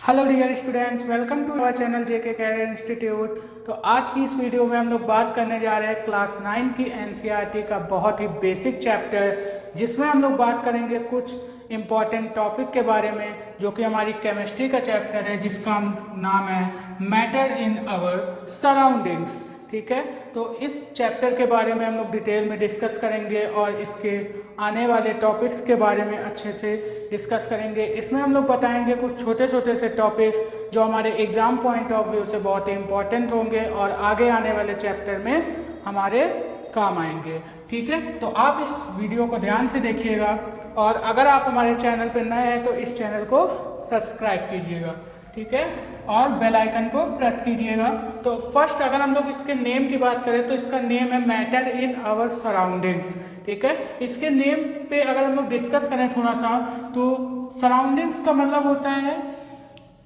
Hello dear students, welcome to our channel JK career institute. तो आज की इस वीडियो में हम लोग बात करने जा रहे हैं क्लास 9 की एनसीईआरटी का बहुत ही बेसिक चैप्टर, जिसमें हम लोग बात करेंगे कुछ इम्पॉर्टेंट टॉपिक के बारे में, जो कि हमारी केमिस्ट्री का चैप्टर है, जिसका नाम है मैटर इन आवर सराउंडिंग्स। ठीक है, तो इस चैप्टर के बारे में हम लोग डिटेल में डिस्कस करेंगे और इसके आने वाले टॉपिक्स के बारे में अच्छे से डिस्कस करेंगे। इसमें हम लोग बताएंगे कुछ छोटे छोटे से टॉपिक्स जो हमारे एग्ज़ाम पॉइंट ऑफ व्यू से बहुत ही इम्पॉर्टेंट होंगे और आगे आने वाले चैप्टर में हमारे काम आएंगे। ठीक है, तो आप इस वीडियो को ध्यान से देखिएगा और अगर आप हमारे चैनल पर नए हैं तो इस चैनल को सब्सक्राइब कीजिएगा। ठीक है, और बेल आइकन को प्रेस कीजिएगा। तो फर्स्ट अगर हम लोग इसके नेम की बात करें तो इसका नेम है मैटर इन आवर सराउंडिंग्स। ठीक है, इसके नेम पे अगर हम लोग डिस्कस करें थोड़ा सा, तो सराउंडिंग्स का मतलब होता है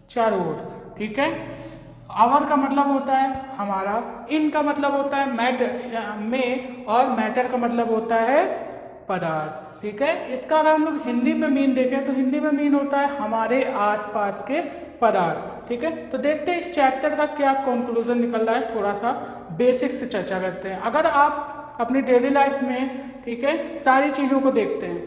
चारों ओर। ठीक है, आवर का मतलब होता है हमारा, इन का मतलब होता है मैटर में, और मैटर का मतलब होता है पदार्थ। ठीक है, इसका अगर हम लोग हिंदी में मीन देखें तो हिंदी में मीन होता है हमारे आसपास के पदार्थ। ठीक है, तो देखते हैं इस चैप्टर का क्या कंक्लूजन निकल रहा है, थोड़ा सा बेसिक से चर्चा करते हैं। अगर आप अपनी डेली लाइफ में, ठीक है, सारी चीज़ों को देखते हैं,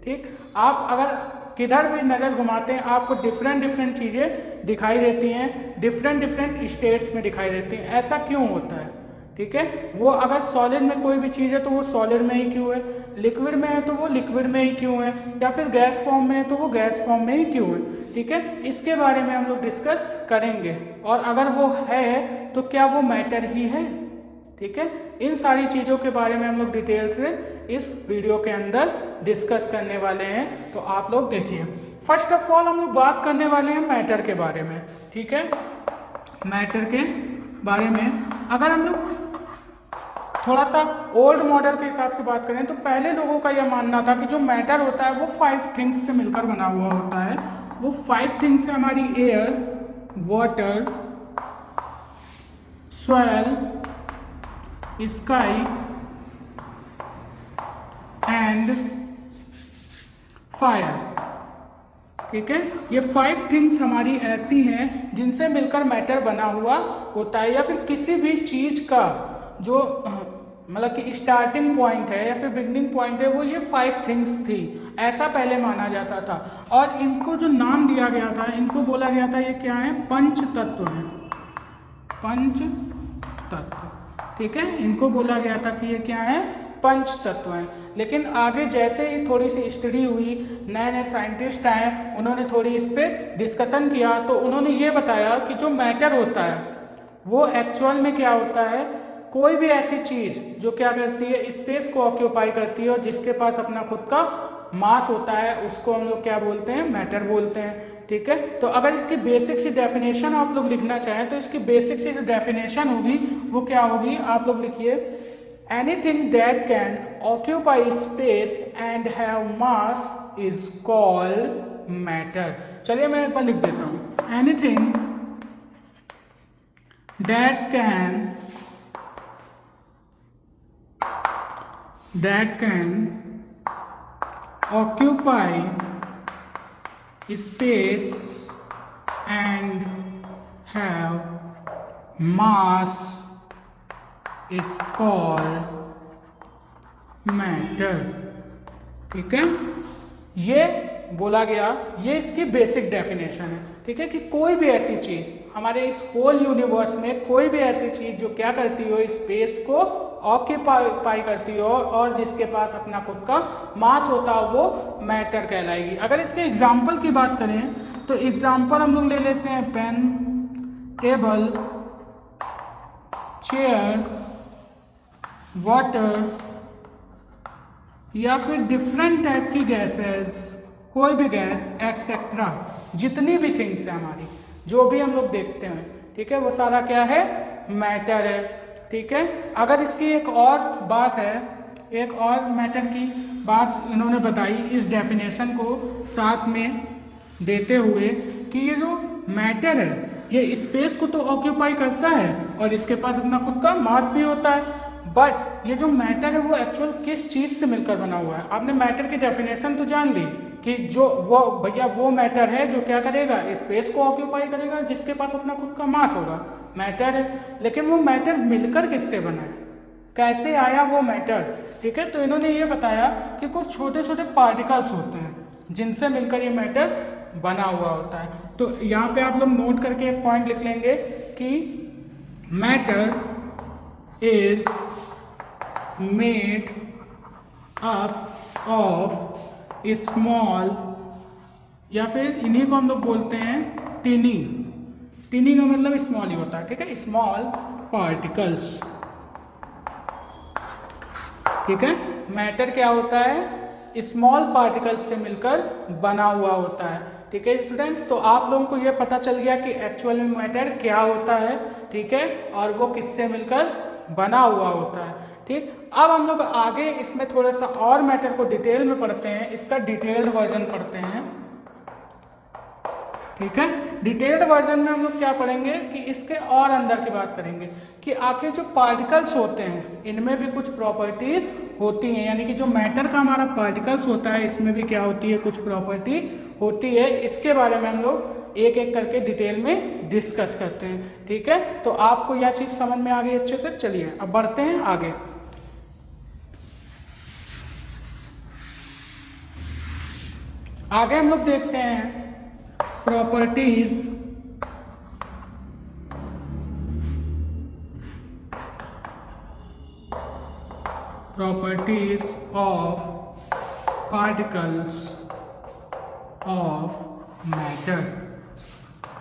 ठीक, आप अगर किधर भी नज़र घुमाते हैं आपको डिफरेंट डिफरेंट चीज़ें दिखाई देती हैं, डिफरेंट डिफरेंट स्टेट्स में दिखाई देती हैं। ऐसा क्यों होता है? ठीक है, वो अगर सॉलिड में कोई भी चीज़ है तो वो सॉलिड में ही क्यों है, लिक्विड में है तो वो लिक्विड में ही क्यों है, या फिर गैस फॉर्म में है तो वो गैस फॉर्म में ही क्यों है। ठीक है, इसके बारे में हम लोग डिस्कस करेंगे, और अगर वो है तो क्या वो मैटर ही है। ठीक है, इन सारी चीज़ों के बारे में हम लोग डिटेल से इस वीडियो के अंदर डिस्कस करने वाले हैं, तो आप लोग देखिए। फर्स्ट ऑफ ऑल हम लोग बात करने वाले हैं मैटर के बारे में। ठीक है, मैटर के बारे में अगर हम लोग थोड़ा सा ओल्ड मॉडल के हिसाब से बात करें तो पहले लोगों का यह मानना था कि जो मैटर होता है वो 5 थिंग्स से मिलकर बना हुआ होता है। वो 5 थिंग्स है हमारी air, water, soil, sky and fire. ठीक है, ये 5 थिंग्स हमारी ऐसी हैं जिनसे मिलकर मैटर बना हुआ होता है, या फिर किसी भी चीज़ का जो मतलब कि स्टार्टिंग पॉइंट है या फिर बिगनिंग पॉइंट है, वो ये 5 थिंग्स थी, ऐसा पहले माना जाता था। और इनको जो नाम दिया गया था, इनको बोला गया था ये क्या है, पंच तत्व है, पंच तत्व। ठीक है, इनको बोला गया था कि ये क्या है, पंच तत्व हैं। लेकिन आगे जैसे ही थोड़ी सी स्टडी हुई, नए नए साइंटिस्ट आए, उन्होंने थोड़ी इस पर डिस्कशन किया, तो उन्होंने ये बताया कि जो मैटर होता है वो एक्चुअल में क्या होता है, कोई भी ऐसी चीज़ जो क्या करती है, स्पेस को ऑक्यूपाई करती है और जिसके पास अपना खुद का मास होता है, उसको हम लोग क्या बोलते हैं, मैटर बोलते हैं। ठीक है, तो अगर इसकी बेसिक सी डेफिनेशन आप लोग लिखना चाहें तो इसकी बेसिक सी जो डेफिनेशन होगी वो क्या होगी, आप लोग लिखिए, anything that can occupy space and have mass is called matter. चलिए मैं एक बार लिख देता हूँ, anything that can occupy space and have mass is called matter। ठीक है, ये बोला गया, ये इसकी बेसिक डेफिनेशन है। ठीक है, कि कोई भी ऐसी चीज़ हमारे इस होल यूनिवर्स में, कोई भी ऐसी चीज़ जो क्या करती हो, स्पेस को ऑक्यूपाई करती हो और जिसके पास अपना खुद का मास होता हो, वो मैटर कहलाएगी। अगर इसके एग्जाम्पल की बात करें तो एग्जाम्पल हम लोग ले लेते हैं, पेन, टेबल, चेयर, वाटर, या फिर डिफरेंट टाइप की गैसेस, कोई भी गैस एक्सेट्रा, जितनी भी थिंग्स है हमारी, जो भी हम लोग देखते हैं, ठीक है, वो सारा क्या है, मैटर है। ठीक है, अगर इसकी एक और बात है, एक और मैटर की बात इन्होंने बताई इस डेफिनेशन को साथ में देते हुए, कि ये जो मैटर है ये स्पेस को तो ऑक्यूपाई करता है और इसके पास अपना खुद का मास भी होता है, बट ये जो मैटर है वो एक्चुअल किस चीज़ से मिलकर बना हुआ है। आपने मैटर की डेफिनेशन तो जान ली कि जो वो भैया वो मैटर है जो क्या करेगा, स्पेस को ऑक्यूपाई करेगा, जिसके पास अपना खुद का मास होगा, मैटर है। लेकिन वो मैटर मिलकर किससे बना है, कैसे आया वो मैटर, ठीक है। तो इन्होंने ये बताया कि कुछ छोटे छोटे पार्टिकल्स होते हैं जिनसे मिलकर ये मैटर बना हुआ होता है। तो यहाँ पे आप लोग नोट करके एक पॉइंट लिख लेंगे कि matter is made up of small, या फिर इन्हीं को हम लोग बोलते हैं टिनी। टिनी का मतलब स्मॉल ही होता है, ठीक है, स्मॉल पार्टिकल्स, ठीक है। मैटर क्या होता है, स्मॉल पार्टिकल्स से मिलकर बना हुआ होता है, ठीक है स्टूडेंट्स। तो आप लोगों को ये पता चल गया कि एक्चुअल में मैटर क्या होता है, ठीक है, और वो किससे मिलकर बना हुआ होता है, ठीक। अब हम लोग आगे इसमें थोड़ा सा और मैटर को डिटेल में पढ़ते हैं, इसका डिटेल्ड वर्जन पढ़ते हैं, ठीक है। डिटेल्ड वर्जन में हम लोग क्या पढ़ेंगे कि इसके और अंदर की बात करेंगे कि आखिर जो पार्टिकल्स होते हैं इनमें भी कुछ प्रॉपर्टीज होती हैं, यानी कि जो मैटर का हमारा पार्टिकल्स होता है इसमें भी क्या होती है, कुछ प्रॉपर्टी होती है। इसके बारे में हम लोग एक एक करके डिटेल में डिस्कस करते हैं, ठीक है। तो आपको यह चीज़ समझ में आ गई अच्छे से। चलिए अब बढ़ते हैं आगे। आगे हम लोग देखते हैं properties of particles of matter,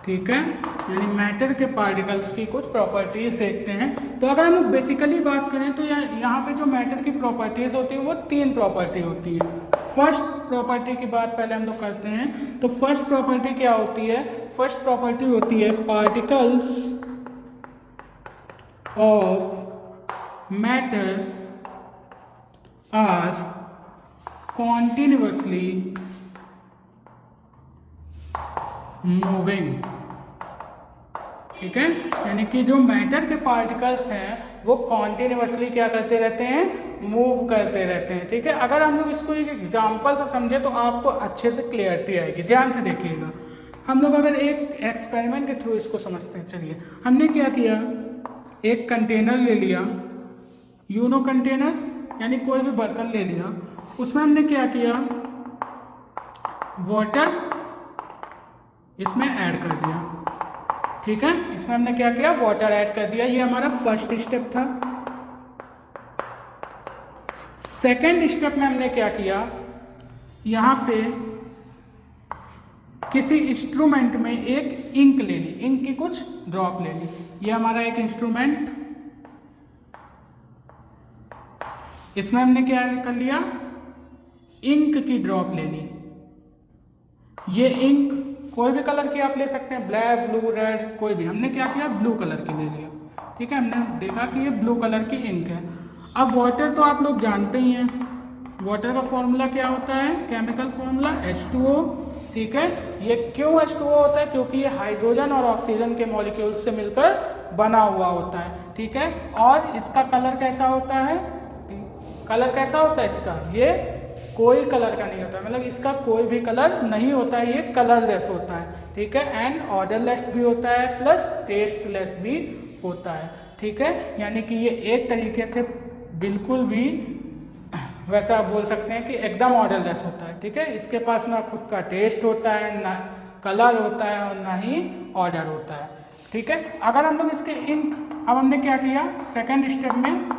ठीक है, यानी मैटर के पार्टिकल्स की कुछ प्रॉपर्टीज देखते हैं। तो अगर हम लोग बेसिकली बात करें तो यहाँ पे जो मैटर की प्रॉपर्टीज होती है वो 3 प्रॉपर्टी होती है। फर्स्ट प्रॉपर्टी की बात पहले हम लोग करते हैं। तो फर्स्ट प्रॉपर्टी क्या होती है, फर्स्ट प्रॉपर्टी होती है particles of matter are continuously moving, ठीक है, यानी कि जो मैटर के पार्टिकल्स हैं वो कॉन्टिन्यूअसली क्या करते रहते हैं, मूव करते रहते हैं, ठीक है। अगर हम लोग इसको एक एग्जांपल से समझे तो आपको अच्छे से क्लियरिटी आएगी। ध्यान से देखिएगा, हम लोग अगर एक एक्सपेरिमेंट के थ्रू इसको समझते हैं। चलिए, हमने क्या किया, एक कंटेनर ले लिया, यूनो कंटेनर, यानी कोई भी बर्तन ले लिया, उसमें हमने क्या किया, वाटर इसमें ऐड कर दिया, ठीक है। इसमें हमने क्या किया, वाटर ऐड कर दिया। ये हमारा फर्स्ट स्टेप था। सेकेंड स्टेप में हमने क्या किया, यहाँ पे किसी इंस्ट्रूमेंट में एक इंक ले ली, इंक की कुछ ड्रॉप ले ली। ये हमारा एक इंस्ट्रूमेंट, इसमें हमने क्या कर लिया, इंक की ड्रॉप ले ली। ये इंक कोई भी कलर की आप ले सकते हैं, ब्लैक, ब्लू, रेड, कोई भी। हमने क्या किया, ब्लू कलर की ले लिया, ठीक है। हमने देखा कि ये ब्लू कलर की इंक है। अब वाटर तो आप लोग जानते ही हैं, वाटर का फॉर्मूला क्या होता है, केमिकल फॉर्मूला H2O, ठीक है। ये क्यों H2O होता है, क्योंकि ये हाइड्रोजन और ऑक्सीजन के मॉलिक्यूल से मिलकर बना हुआ होता है, ठीक है। और इसका कलर कैसा होता है, कलर कैसा होता है इसका, ये कोई कलर का नहीं होता है, मतलब इसका कोई भी कलर नहीं होता है, ये कलरलेस होता है, ठीक है। एंड ऑर्डरलेस भी होता है, प्लस टेस्टलेस भी होता है, ठीक है। यानी कि ये एक तरीके से बिल्कुल भी वैसा आप बोल सकते हैं कि एकदम ऑर्डरलेस होता है, ठीक है। इसके पास ना खुद का टेस्ट होता है, ना कलर होता है, और ना ही ऑर्डर होता है, ठीक है। अगर हम लोग इसके इंक, अब हमने क्या किया, सेकेंड स्टेप में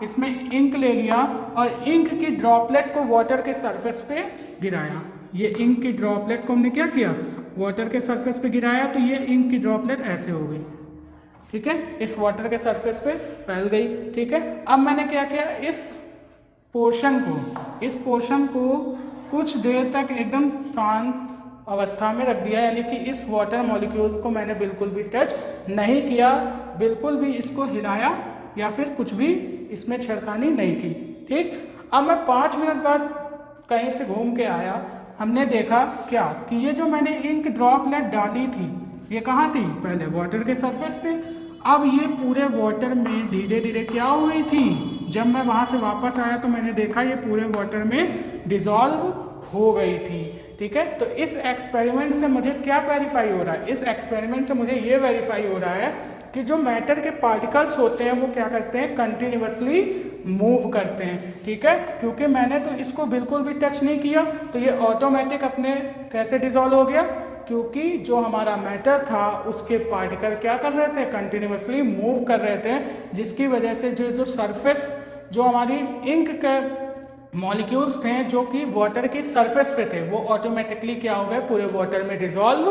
इसमें इंक ले लिया और इंक की ड्रॉपलेट को वाटर के सरफेस पे गिराया। ये इंक की ड्रॉपलेट को हमने क्या किया, वाटर के सरफेस पे गिराया, तो ये इंक की ड्रॉपलेट ऐसे हो गई, ठीक है, इस वाटर के सरफेस पे फैल गई, ठीक है। अब मैंने क्या किया, इस पोर्शन को कुछ देर तक एकदम शांत अवस्था में रख दिया, यानी कि इस वाटर मॉलिक्यूल को मैंने बिल्कुल भी टच नहीं किया, बिल्कुल भी इसको हिलाया या फिर कुछ भी इसमें छेड़खानी नहीं की, ठीक। अब मैं 5 मिनट बाद कहीं से घूम के आया, हमने देखा क्या कि ये जो मैंने इंक ड्रॉपलेट डाली थी, ये कहाँ थी, पहले वाटर के सरफेस पे। अब ये पूरे वाटर में धीरे धीरे क्या हो गई थी, जब मैं वहाँ से वापस आया तो मैंने देखा ये पूरे वाटर में डिज़ोल्व हो गई थी। ठीक है, तो इस एक्सपेरिमेंट से मुझे क्या वेरीफाई हो रहा है, इस एक्सपेरिमेंट से मुझे ये वेरीफाई हो रहा है कि जो मैटर के पार्टिकल्स होते हैं वो क्या करते हैं, कंटिन्यूअसली मूव करते हैं। ठीक है, क्योंकि मैंने तो इसको बिल्कुल भी टच नहीं किया तो ये ऑटोमेटिक अपने कैसे डिज़ोल्व हो गया, क्योंकि जो हमारा मैटर था उसके पार्टिकल क्या कर रहे थे, कंटिन्यूअसली मूव कर रहे थे, जिसकी वजह से जो सरफेस जो हमारी इंक के मॉलिक्यूल्स थे जो कि वाटर की सरफेस पे थे वो ऑटोमेटिकली क्या हो गए, पूरे वाटर में डिसॉल्व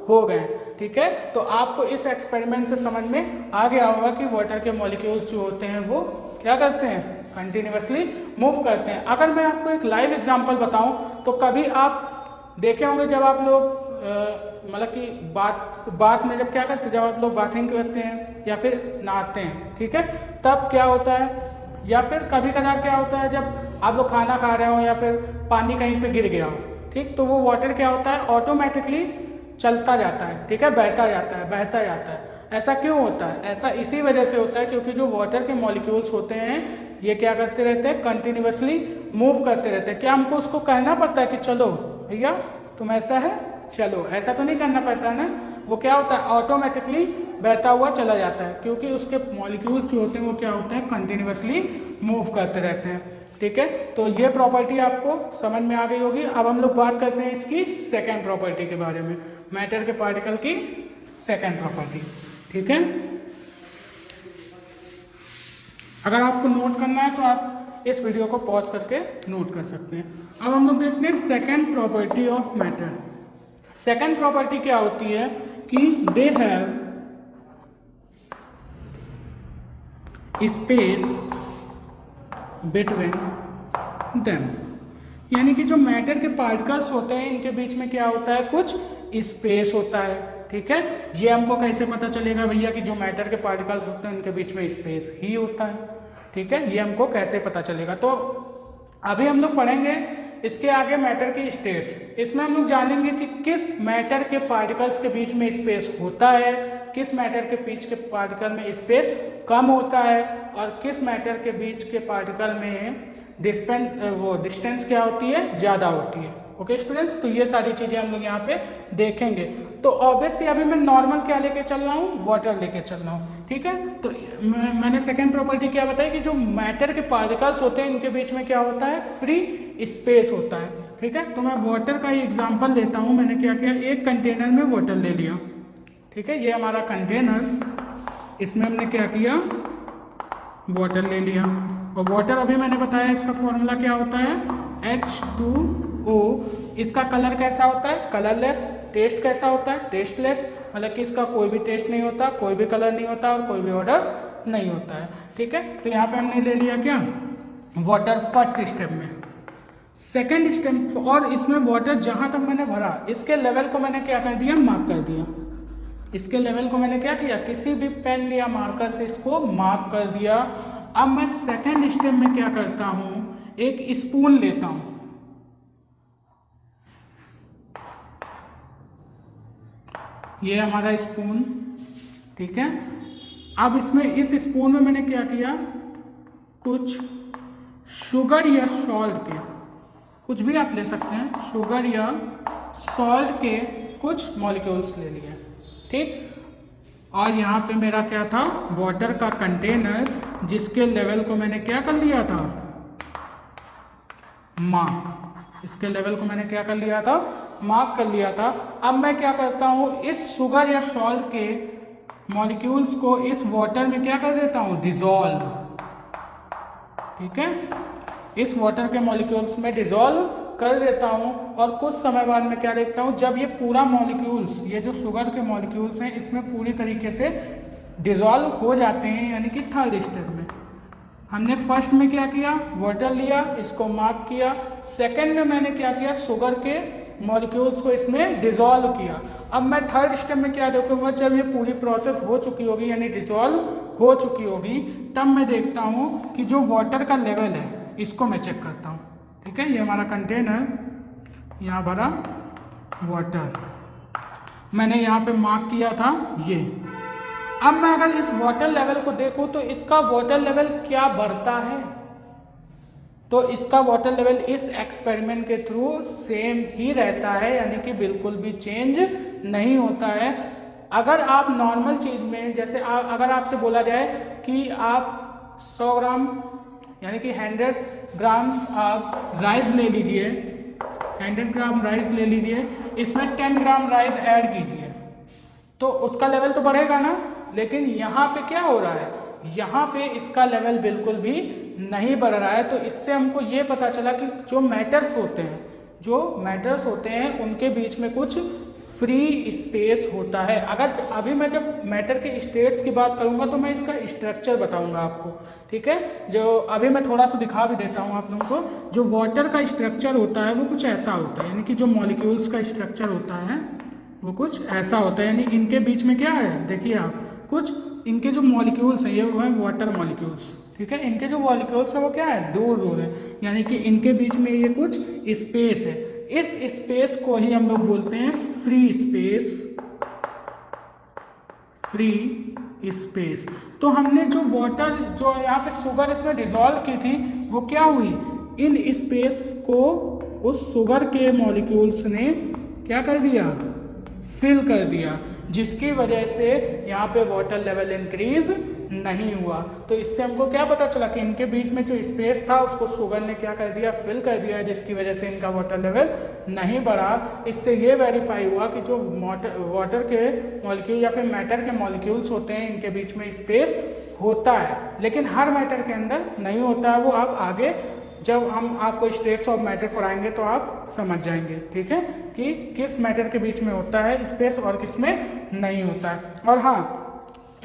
हो गए। ठीक है, तो आपको इस एक्सपेरिमेंट से समझ में आ गया होगा कि वाटर के मॉलिक्यूल्स जो होते हैं वो क्या करते हैं, कंटिन्यूअसली मूव करते हैं। अगर मैं आपको एक लाइव एग्जांपल बताऊं तो कभी आप देखे होंगे जब आप लोग मतलब कि बात में जब क्या करते हैं, जब आप लोग बाथिंग करते हैं या फिर नहाते हैं, ठीक है, तब क्या होता है, या फिर कभी कभार क्या होता है जब आप लोग खाना खा रहे हो या फिर पानी कहीं पे गिर गया हो, ठीक, तो वो वाटर क्या होता है, ऑटोमेटिकली चलता जाता है। ठीक है, बहता जाता है, बहता जाता है। ऐसा क्यों होता है, ऐसा इसी वजह से होता है क्योंकि जो वाटर के मॉलिक्यूल्स होते हैं ये क्या करते रहते हैं, कंटिन्यूअसली मूव करते रहते हैं। क्या हमको उसको कहना पड़ता है कि चलो भैया तुम ऐसा है चलो, ऐसा तो नहीं करना पड़ता है ना, वो क्या होता है, ऑटोमेटिकली बहता हुआ चला जाता है, क्योंकि उसके मॉलिक्यूल्स जो होते हैं वो क्या होते हैं, कंटिन्यूअसली मूव करते रहते हैं। ठीक है, तो ये प्रॉपर्टी आपको समझ में आ गई होगी। अब हम लोग बात करते हैं इसकी सेकेंड प्रॉपर्टी के बारे में, मैटर के पार्टिकल की सेकेंड प्रॉपर्टी। ठीक है, अगर आपको नोट करना है तो आप इस वीडियो को पॉज करके नोट कर सकते हैं। अब हम लोग देखते हैं second property of matter. Second property क्या होती है कि they have space between them, यानी कि जो मैटर के पार्टिकल्स होते हैं इनके बीच में क्या होता है, कुछ स्पेस होता है। ठीक है, ये हमको कैसे पता चलेगा भैया कि जो मैटर के पार्टिकल्स होते हैं इनके बीच में स्पेस ही होता है। ठीक है, ये हमको कैसे पता चलेगा, तो अभी हम लोग पढ़ेंगे इसके आगे मैटर की स्टेट्स। इसमें हम लोग जानेंगे कि किस मैटर के पार्टिकल्स के बीच में स्पेस होता है, किस मैटर के बीच के पार्टिकल में स्पेस कम होता है और किस मैटर के बीच के पार्टिकल में डिस्टेंस क्या होती है, ज़्यादा होती है। ओके स्टूडेंट्स, तो ये सारी चीज़ें हम लोग यहाँ पे देखेंगे। तो ऑब्वियसली अभी मैं नॉर्मल क्या लेके चल रहा हूँ, वाटर लेके चल रहा हूँ। ठीक है, तो मैंने सेकेंड प्रॉपर्टी क्या बताई कि जो मैटर के पार्टिकल्स होते हैं इनके बीच में क्या होता है, फ्री स्पेस होता है। ठीक है, तो मैं वाटर का ही एग्जाम्पल लेता हूँ। मैंने क्या किया, एक कंटेनर में वाटर ले लिया। ठीक है, ये हमारा कंटेनर, इसमें हमने क्या किया, वाटर ले लिया। और वाटर अभी मैंने बताया इसका फॉर्मूला क्या होता है, H2O। इसका कलर कैसा होता है, कलरलेस। टेस्ट कैसा होता है, टेस्टलेस, मतलब कि इसका कोई भी टेस्ट नहीं होता, कोई भी कलर नहीं होता और कोई भी ऑर्डर नहीं होता है। ठीक है, तो यहाँ पे हमने ले लिया क्या, वाटर फर्स्ट स्टेप में। सेकेंड स्टेप, और इसमें वाटर जहाँ तक मैंने भरा इसके लेवल को मैंने क्या कर दिया, मार्क कर दिया। इसके लेवल को मैंने क्या किया, किसी भी पेन या मार्कर से इसको मार्क कर दिया। अब मैं सेकेंड स्टेप में क्या करता हूँ, एक स्पून लेता हूँ। ये हमारा स्पून। ठीक है, अब इसमें इस स्पून में मैंने क्या किया, कुछ शुगर या सॉल्ट के, कुछ भी आप ले सकते हैं, शुगर या सॉल्ट के कुछ मॉलिक्यूल्स ले लिए। ठीक, और यहाँ पे मेरा क्या था, वाटर का कंटेनर, जिसके लेवल को मैंने क्या कर लिया था, मार्क। इसके लेवल को मैंने क्या कर लिया था, मार्क कर लिया था। अब मैं क्या करता हूँ, इस शुगर या सॉल्ट के मॉलिक्यूल्स को इस वाटर में क्या कर देता हूँ, डिसॉल्व। ठीक है, इस वाटर के मॉलिक्यूल्स में डिसॉल्व कर देता हूँ। और कुछ समय बाद में क्या देखता हूँ, जब ये पूरा मॉलिक्यूल्स, ये जो शुगर के मॉलिक्यूल्स हैं इसमें पूरी तरीके से डिसॉल्व हो जाते हैं, यानी कि थर्ड स्टेप में। हमने फर्स्ट में क्या किया, वाटर लिया, इसको मार्क किया। सेकेंड में मैंने क्या किया, शुगर के मॉलिक्यूल्स को इसमें डिसॉल्व किया। अब मैं थर्ड स्टेप में क्या देखूंगा, जब ये पूरी प्रोसेस हो चुकी होगी यानी डिसॉल्व हो चुकी होगी, तब मैं देखता हूँ कि जो वाटर का लेवल है इसको मैं चेक करता हूँ। ठीक है, ये हमारा कंटेनर, यहाँ भरा वाटर, मैंने यहाँ पे मार्क किया था ये। अब मैं अगर इस वाटर लेवल को देखूं तो इसका वाटर लेवल क्या बढ़ता है, तो इसका वाटर लेवल इस एक्सपेरिमेंट के थ्रू सेम ही रहता है, यानी कि बिल्कुल भी चेंज नहीं होता है। अगर आप नॉर्मल चीज़ में जैसे अगर आपसे बोला जाए कि आप 100 ग्राम यानी कि 100 ग्राम्स आप राइस ले लीजिए, 100 ग्राम राइस ले लीजिए, इसमें 10 ग्राम राइस ऐड कीजिए, तो उसका लेवल तो बढ़ेगा ना। लेकिन यहाँ पे क्या हो रहा है, यहाँ पे इसका लेवल बिल्कुल भी नहीं बढ़ रहा है। तो इससे हमको ये पता चला कि जो मैटर्स होते हैं उनके बीच में कुछ फ्री स्पेस होता है। अगर अभी मैं जब मैटर के स्टेट्स की बात करूँगा तो मैं इसका स्ट्रक्चर बताऊँगा आपको, ठीक है। जो अभी मैं थोड़ा सा दिखा भी देता हूँ आप लोगों को। जो वाटर का स्ट्रक्चर होता है वो कुछ ऐसा होता है, यानी कि जो मॉलिक्यूल्स का स्ट्रक्चर होता है वो कुछ ऐसा होता है, यानी इनके बीच में क्या है, देखिए आप, कुछ इनके जो मॉलिक्यूल्स हैं ये वो है वाटर मॉलिक्यूल्स, ठीक है। इनके जो मॉलिक्यूल्स हैं वो क्या है, दूर दूर है, यानी कि इनके बीच में ये कुछ स्पेस है। इस स्पेस को ही हम लोग बोलते हैं फ्री स्पेस। तो हमने जो वाटर, जो यहाँ पे शुगर इसमें डिजॉल्व की थी, वो क्या हुई, इन स्पेस को उस शुगर के मॉलिक्यूल्स ने क्या कर दिया, फिल कर दिया, जिसकी वजह से यहाँ पे वाटर लेवल इंक्रीज नहीं हुआ। तो इससे हमको क्या पता चला कि इनके बीच में जो स्पेस था उसको शुगर ने क्या कर दिया, फिल कर दिया, जिसकी वजह से इनका वाटर लेवल नहीं बढ़ा। इससे ये वेरीफाई हुआ कि जो वाटर के मॉलिक्यूल या फिर मैटर के मॉलिक्यूल्स होते हैं इनके बीच में स्पेस होता है, लेकिन हर मैटर के अंदर नहीं होता है। वो आप आगे जब हम आपको स्टेट्स ऑफ मैटर पढ़ाएंगे तो आप समझ जाएंगे, ठीक है, कि किस मैटर के बीच में होता है स्पेस और किस में नहीं होता है। और हाँ,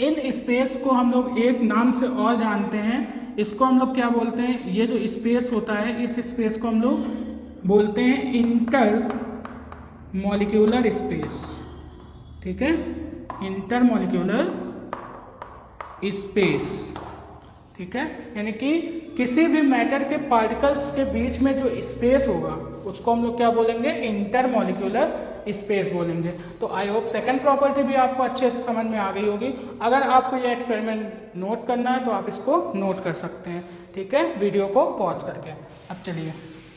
इन स्पेस को हम लोग एक नाम से और जानते हैं, इसको हम लोग क्या बोलते हैं, ये जो स्पेस होता है इस स्पेस को हम लोग बोलते हैं इंटर मॉलिक्यूलर स्पेस, ठीक है, इंटर मॉलिक्यूलर स्पेस, ठीक है। यानी कि किसी भी मैटर के पार्टिकल्स के बीच में जो स्पेस होगा उसको हम लोग क्या बोलेंगे, इंटर मॉलिक्यूलर स्पेस बोलेंगे। तो आई होप सेकंड प्रॉपर्टी भी आपको अच्छे से समझ में आ गई होगी। अगर आपको ये एक्सपेरिमेंट नोट करना है तो आप इसको नोट कर सकते हैं, ठीक है, वीडियो को पॉज करके। अब चलिए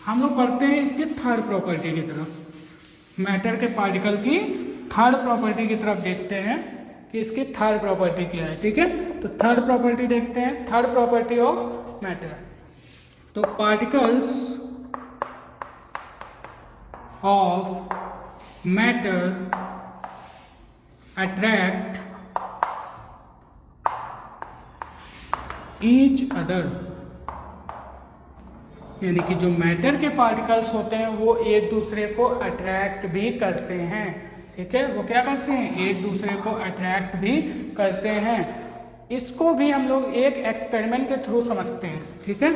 हम लोग बढ़ते हैं इसकी थर्ड प्रॉपर्टी की तरफ, मैटर के पार्टिकल की थर्ड प्रॉपर्टी की तरफ देखते हैं कि इसकी थर्ड प्रॉपर्टी क्या है, ठीक है। तो थर्ड प्रॉपर्टी देखते हैं, थर्ड प्रॉपर्टी ऑफ मैटर। तो particles of matter attract each other, यानी कि जो मैटर के पार्टिकल्स होते हैं वो एक दूसरे को अट्रैक्ट भी करते हैं, ठीक है, वो क्या करते हैं, एक दूसरे को अट्रैक्ट भी करते हैं। इसको भी हम लोग एक एक्सपेरिमेंट के थ्रू समझते हैं, ठीक है।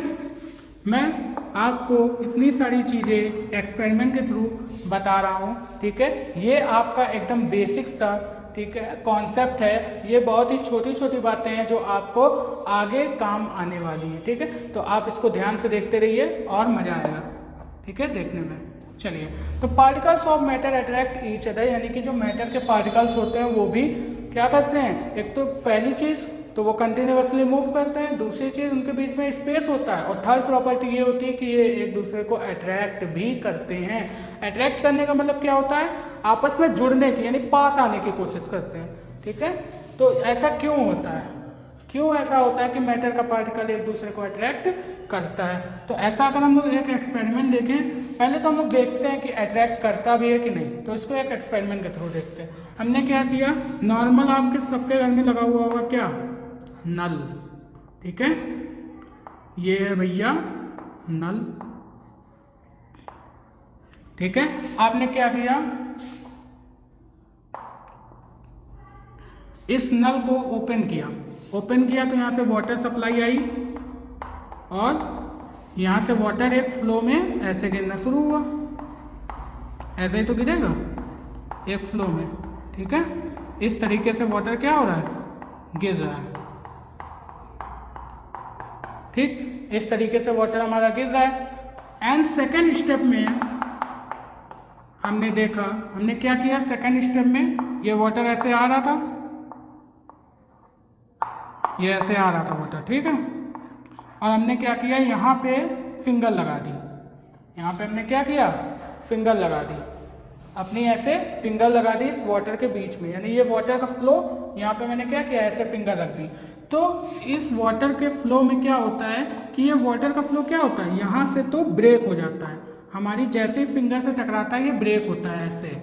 मैं आपको इतनी सारी चीज़ें एक्सपेरिमेंट के थ्रू बता रहा हूँ, ठीक है। ये आपका एकदम बेसिक सा, ठीक है, कॉन्सेप्ट है। ये बहुत ही छोटी छोटी बातें हैं जो आपको आगे काम आने वाली हैं, ठीक है। तो आप इसको ध्यान से देखते रहिए और मज़ा आएगा, ठीक है, देखने में। चलिए, तो particles of matter attract each other, यानी कि जो मैटर के पार्टिकल्स होते हैं वो भी क्या करते हैं, एक तो पहली चीज़ तो वो कंटिन्यूअसली मूव करते हैं, दूसरी चीज़ उनके बीच में स्पेस होता है, और थर्ड प्रॉपर्टी ये होती है कि ये एक दूसरे को अट्रैक्ट भी करते हैं। अट्रैक्ट करने का मतलब क्या होता है, आपस में जुड़ने की, यानी पास आने की कोशिश करते हैं, ठीक है। तो ऐसा क्यों होता है, क्यों ऐसा होता है कि मैटर का पार्टिकल एक दूसरे को अट्रैक्ट करता है। तो ऐसा अगर हम लोग एक एक्सपेरिमेंट देखें, पहले तो हम लोग देखते हैं कि अट्रैक्ट करता भी है कि नहीं, तो इसको एक एक्सपेरिमेंट के थ्रू देखते हैं। हमने क्या किया, नॉर्मल आपके सबके घर में लगा हुआ होगा क्या, नल, ठीक है, ये है भैया नल, ठीक है। आपने क्या किया, इस नल को ओपन किया तो यहाँ से वाटर सप्लाई आई और यहाँ से वाटर एक फ्लो में ऐसे गिरना शुरू हुआ, ऐसे ही तो गिरेगा एक फ्लो में, ठीक है। इस तरीके से वाटर क्या हो रहा है, गिर रहा है, ठीक, इस तरीके से वाटर हमारा गिर रहा है। एंड सेकेंड स्टेप में हमने देखा, हमने क्या किया, सेकेंड स्टेप में ये वाटर ऐसे आ रहा था, ये ऐसे आ रहा था वाटर, ठीक है। और हमने क्या किया, यहाँ पे फिंगर लगा दी, यहाँ पे हमने क्या किया, फिंगर लगा दी अपनी, ऐसे फिंगर लगा दी इस वाटर के बीच में, यानी ये वाटर का फ्लो यहाँ पे मैंने क्या किया, ऐसे फिंगर रख दी। तो इस वाटर के फ्लो में क्या होता है कि ये वाटर का फ्लो क्या होता है, यहाँ से तो ब्रेक हो जाता है, हमारी जैसे ही फिंगर से टकराता है ये ब्रेक होता है ऐसे,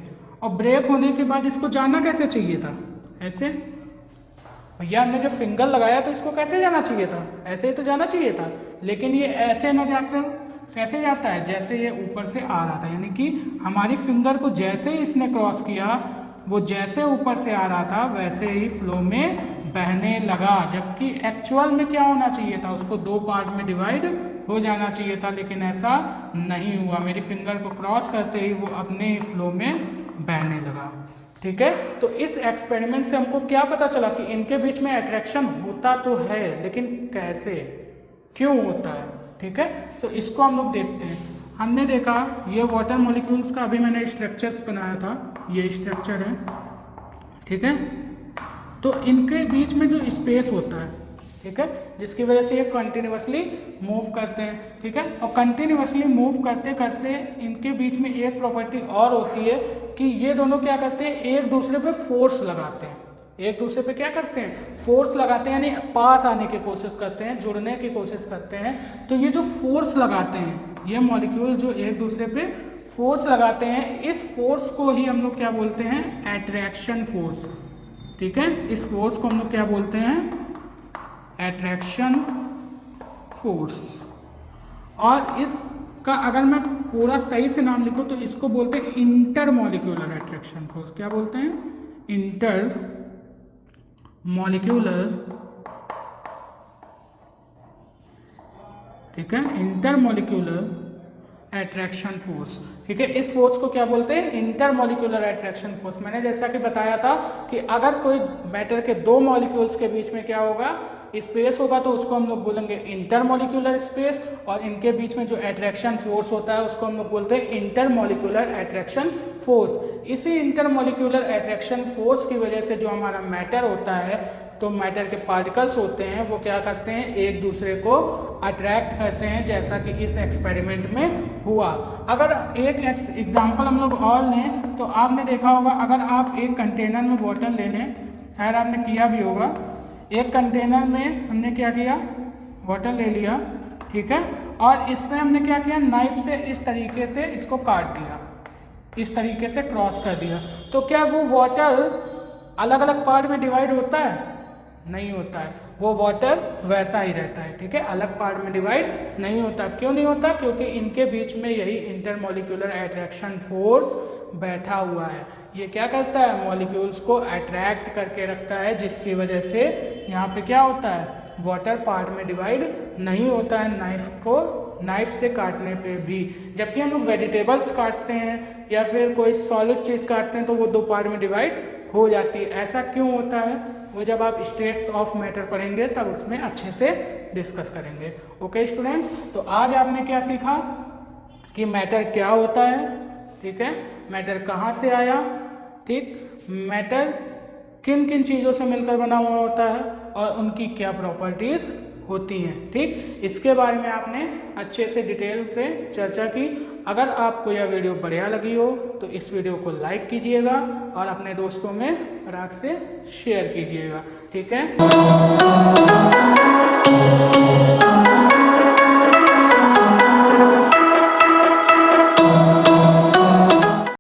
और ब्रेक होने के बाद इसको जाना कैसे चाहिए था, ऐसे। भैया हमने जो फिंगर लगाया तो इसको कैसे जाना चाहिए था, ऐसे ही तो जाना चाहिए था, लेकिन ये ऐसे ना जाकर कैसे जाता है, जैसे ये ऊपर से आ रहा था, यानी कि हमारी फिंगर को जैसे ही इसने क्रॉस किया, वो जैसे ऊपर से आ रहा था वैसे ही फ्लो में बहने लगा, जबकि एक्चुअल में क्या होना चाहिए था, उसको दो पार्ट में डिवाइड हो जाना चाहिए था, लेकिन ऐसा नहीं हुआ। मेरी फिंगर को क्रॉस करते ही वो अपने ही फ्लो में बहने लगा, ठीक है। तो इस एक्सपेरिमेंट से हमको क्या पता चला कि इनके बीच में अट्रैक्शन होता तो है, लेकिन कैसे, क्यों होता है, ठीक है। तो इसको हम लोग देखते हैं। हमने देखा ये वाटर मॉलिक्यूल्स का अभी मैंने स्ट्रक्चर्स बनाया था, ये स्ट्रक्चर है, ठीक है। तो इनके बीच में जो स्पेस होता है, ठीक है, जिसकी वजह से ये कंटिन्यूअसली मूव करते हैं, ठीक है। और कंटिन्यूअसली मूव करते करते इनके बीच में एक प्रॉपर्टी और होती है कि ये दोनों क्या करते हैं, एक दूसरे पे फोर्स लगाते हैं, एक दूसरे पे क्या करते हैं, फोर्स लगाते हैं, यानी पास आने की कोशिश करते हैं, जुड़ने की कोशिश करते हैं। तो ये जो फोर्स लगाते हैं, ये मॉलिक्यूल जो एक दूसरे पे फोर्स लगाते हैं, इस फोर्स को ही हम लोग क्या बोलते हैं, अट्रैक्शन फोर्स, ठीक है। इस फोर्स को हम लोग क्या बोलते हैं, अट्रैक्शन फोर्स। और इसका अगर मैं पूरा सही से नाम लिखूं तो इसको बोलते हैं इंटर मॉलिक्यूलर अट्रैक्शन फोर्स। क्या बोलते हैं, इंटर मॉलिक्यूलर, ठीक है, इंटर मॉलिक्यूलर अट्रैक्शन फोर्स, ठीक है। इस फोर्स को क्या बोलते हैं, इंटर मॉलिक्यूलर अट्रैक्शन फोर्स। मैंने जैसा कि बताया था कि अगर कोई मैटर के दो मॉलिक्यूल्स के बीच में क्या होगा, स्पेस होगा, तो उसको हम लोग बोलेंगे इंटर मॉलिक्यूलर स्पेस, और इनके बीच में जो अट्रैक्शन फोर्स होता है उसको हम लोग बोलते हैं इंटर मॉलिक्यूलर अट्रैक्शन फोर्स। इसी इंटर मॉलिक्यूलर अट्रैक्शन फोर्स की वजह से जो हमारा मैटर होता है, तो मैटर के पार्टिकल्स होते हैं, वो क्या करते हैं, एक दूसरे को अट्रैक्ट करते हैं, जैसा कि इस एक्सपेरिमेंट में हुआ। अगर एक एग्जांपल हम लोग और लें तो आपने देखा होगा, अगर आप एक कंटेनर में वाटर ले लें, शायद आपने किया भी होगा, एक कंटेनर में हमने क्या किया, वाटर ले लिया, ठीक है, और इसमें हमने क्या किया, नाइफ से इस तरीके से इसको काट दिया, इस तरीके से क्रॉस कर दिया। तो क्या वो वाटर अलग अलग पार्ट में डिवाइड होता है, नहीं होता है, वो वाटर वैसा ही रहता है, ठीक है, अलग पार्ट में डिवाइड नहीं होता। क्यों नहीं होता, क्योंकि इनके बीच में यही इंटरमॉलिक्यूलर अट्रैक्शन फोर्स बैठा हुआ है। ये क्या करता है, मॉलिक्यूल्स को अट्रैक्ट करके रखता है, जिसकी वजह से यहाँ पे क्या होता है, वाटर पार्ट में डिवाइड नहीं होता है नाइफ से काटने पे भी। जबकि हम लोग वेजिटेबल्स काटते हैं या फिर कोई सॉलिड चीज़ काटते हैं तो वो दो पार्ट में डिवाइड हो जाती है। ऐसा क्यों होता है, वो जब आप स्टेट्स ऑफ मैटर पढ़ेंगे तब उसमें अच्छे से डिस्कस करेंगे। ओके स्टूडेंट्स, तो आज आपने क्या सीखा कि मैटर क्या होता है, ठीक है, मैटर कहाँ से आया, ठीक, मैटर किन किन चीज़ों से मिलकर बना हुआ होता है और उनकी क्या प्रॉपर्टीज़ होती हैं, ठीक, इसके बारे में आपने अच्छे से डिटेल से चर्चा की। अगर आपको यह वीडियो बढ़िया लगी हो तो इस वीडियो को लाइक कीजिएगा और अपने दोस्तों में फटाक से शेयर कीजिएगा, ठीक है।